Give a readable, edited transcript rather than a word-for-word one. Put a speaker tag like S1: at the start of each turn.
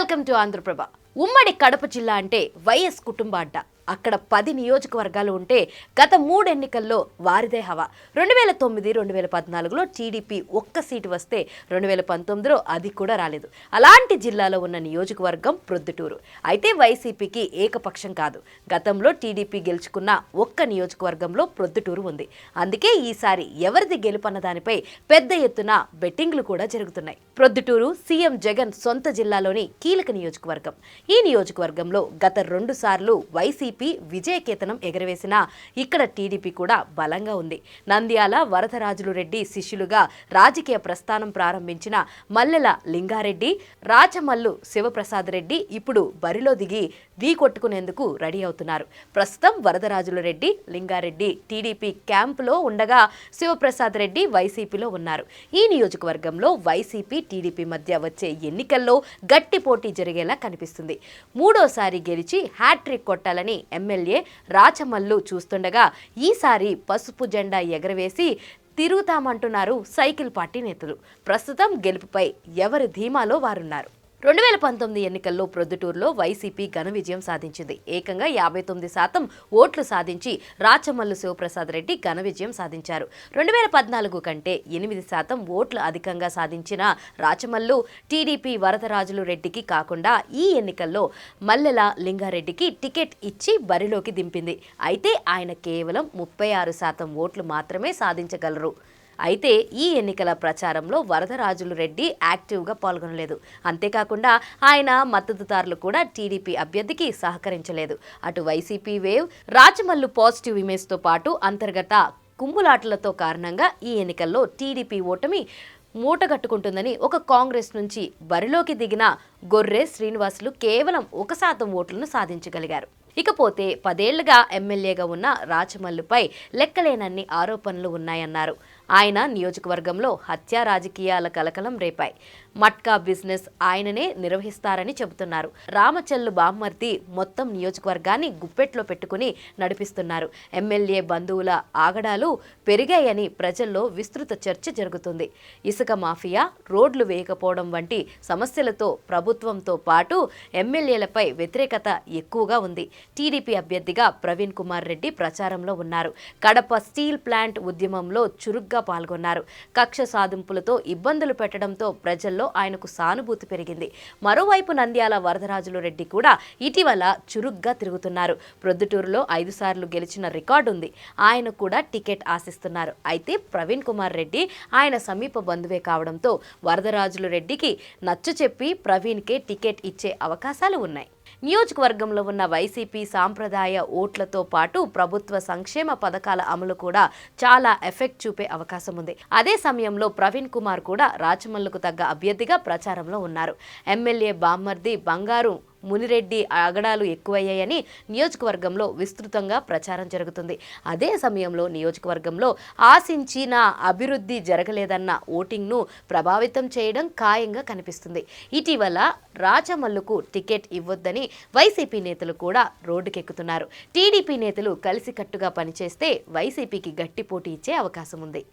S1: Welcome to Andhraprabha. ఉమ్మడి కడప జిల్లా అంటే వైఎస్ కుటుంబ అడ్డ. అక్కడ 10 నియోజకవర్గాలు ఉంటే గత 3 ఎన్నికల్లో వారిదే హవా. 2009, 2014లో టీడీపీ ఒక్క సీటు వస్తే 2019లో అది కూడా రాలేదు. అలాంటి జిల్లాలో ఉన్న నియోజకవర్గం ప్రొద్దుటూరు. అయితే వైసీపీకి ఏకపక్షం కాదు. గతంలో టీడీపీ గెలుచుకున్న ఒక్క నియోజకవర్గంలో ప్రొద్దుటూరు ఉంది. అందుకే ఈసారి ఎవరిది గెలుపన్న దానిపై పెద్ద ఎత్తున బెట్టింగ్లు కూడా జరుగుతున్నాయి. ప్రొద్దుటూరు సీఎం జగన్ సొంత జిల్లాలోని కీలక నియోజకవర్గం. ఈ నియోజకవర్గంలో గత 2 సార్లు వైసీపీ విజయకేతనం ఎగరవేసినా ఇక్కడ టీడీపీ కూడా బలంగా ఉంది. నంద్యాల వరదరాజులు రెడ్డి శిష్యులుగా రాజకీయ ప్రస్థానం ప్రారంభించిన మల్లెల లింగారెడ్డి, రాచమల్లు శివప్రసాద్ రెడ్డి ఇప్పుడు బరిలో దిగి కొట్టుకునేందుకు రెడీ అవుతున్నారు. ప్రస్తుతం వరదరాజులు రెడ్డి, లింగారెడ్డి టీడీపీ క్యాంపులో ఉండగా శివప్రసాద్ రెడ్డి వైసీపీలో ఉన్నారు. ఈ నియోజకవర్గంలో వైసీపీ టీడీపీ మధ్య వచ్చే ఎన్నికల్లో గట్టి పోటీ జరిగేలా కనిపిస్తుంది. 3వ సారి గెలిచి హ్యాట్రిక్ కొట్టాలని ఎమ్మెల్యే రాచమల్లు చూస్తుండగా ఈసారి పసుపు జెండా ఎగరవేసి తిరుగుతామంటున్నారు సైకిల్ పార్టీ నేతలు. ప్రస్తుతం గెలుపుపై ఎవరి ధీమాలో వారున్నారు. 2019 ఎన్నికల్లో ప్రొద్దుటూరులో వైసీపీ ఘన విజయం సాధించింది. ఏకంగా 59% ఓట్లు సాధించి రాచమల్లు శివప్రసాద్ రెడ్డి ఘన విజయం సాధించారు. 2014 కంటే 8% ఓట్లు అధికంగా సాధించిన రాచమల్లు టీడీపీ వరదరాజులు రెడ్డికి కాకుండా ఈ ఎన్నికల్లో మల్లెల లింగారెడ్డికి టికెట్ ఇచ్చి బరిలోకి దింపింది. అయితే ఆయన కేవలం 36% ఓట్లు మాత్రమే సాధించగలరు. అయితే ఈ ఎన్నికల ప్రచారంలో వరదరాజులు రెడ్డి యాక్టివ్గా పాల్గొనలేదు. అంతేకాకుండా ఆయన మద్దతుదారులు కూడా టీడీపీ అభ్యర్థికి సహకరించలేదు. అటు వైసీపీ వేవ్, రాచమల్లు పాజిటివ్ ఇమేజ్తో పాటు అంతర్గత కుమ్ములాటలతో కారణంగా ఈ ఎన్నికల్లో టీడీపీ ఓటమి మూటగట్టుకుంటుందని ఒక కాంగ్రెస్ నుంచి బరిలోకి దిగిన గొర్రె శ్రీనివాసులు కేవలం 1% ఓట్లను సాధించగలిగారు. ఇకపోతే 10 ఏళ్లుగా ఎమ్మెల్యేగా ఉన్న రాచమల్లుపై లెక్కలేనన్ని ఆరోపణలు ఉన్నాయన్నారు. ఆయన నియోజకవర్గంలో హత్య రాజకీయాల కలకలం రేపాయి. మట్కా బిజినెస్ ఆయననే నిర్వహిస్తారని చెబుతున్నారు. రామచల్లు బామ్మర్ది మొత్తం నియోజకవర్గాన్ని గుప్పెట్లో పెట్టుకుని నడిపిస్తున్నారు. ఎమ్మెల్యే బంధువుల ఆగడాలు పెరిగాయని ప్రజల్లో విస్తృత చర్చ జరుగుతుంది. ఇసుక మాఫియా, రోడ్లు వేయకపోవడం వంటి సమస్యలతో ప్రభుత్వంతో పాటు ఎమ్మెల్యేలపై వ్యతిరేకత ఎక్కువగా ఉంది. టీడీపీ అభ్యర్థిగా ప్రవీణ్ కుమార్ రెడ్డి ప్రచారంలో ఉన్నారు. కడప స్టీల్ ప్లాంట్ ఉద్యమంలో చురుగ్గా పాల్గొన్నారు. కక్ష సాధింపులతో ఇబ్బందులు పెట్టడంతో ప్రజల్లో ఆయనకు సానుభూతి పెరిగింది. మరోవైపు నంద్యాల వరదరాజులు రెడ్డి కూడా ఇటీవల చురుగ్గా తిరుగుతున్నారు. ప్రొద్దుటూరులో 5 సార్లు గెలిచిన రికార్డు ఉంది. ఆయన కూడా టికెట్ ఆశిస్తున్నారు. అయితే ప్రవీణ్ కుమార్ రెడ్డి ఆయన సమీప బంధువే కావడంతో వరదరాజులు రెడ్డికి నచ్చచెప్పి ప్రవీణ్కే టికెట్ ఇచ్చే అవకాశాలు ఉన్నాయి. నియోజకవర్గంలో ఉన్న వైసీపీ సాంప్రదాయ ఓట్లతో పాటు ప్రభుత్వ సంక్షేమ పథకాల అమలు కూడా చాలా ఎఫెక్ట్ చూపే అవకాశం ఉంది. అదే సమయంలో ప్రవీణ్ కుమార్ కూడా రాచమల్లుకు తగ్గ అభ్యర్థిగా ప్రచారంలో ఉన్నారు. ఎమ్మెల్యే బామ్మర్ది బంగారు మునిరెడ్డి ఆగడాలు ఎక్కువయ్యాయని నియోజకవర్గంలో విస్తృతంగా ప్రచారం జరుగుతుంది. అదే సమయంలో నియోజకవర్గంలో ఆశించిన అభివృద్ధి జరగలేదన్న ఓటింగ్ను ప్రభావితం చేయడం ఖాయంగా కనిపిస్తుంది. ఇటీవల రాచమల్లుకు టికెట్ ఇవ్వొద్దని వైసీపీ నేతలు కూడా రోడ్డుకెక్కుతున్నారు. టీడీపీ నేతలు కలిసికట్టుగా పనిచేస్తే వైసీపీకి గట్టి పోటీ ఇచ్చే అవకాశం ఉంది.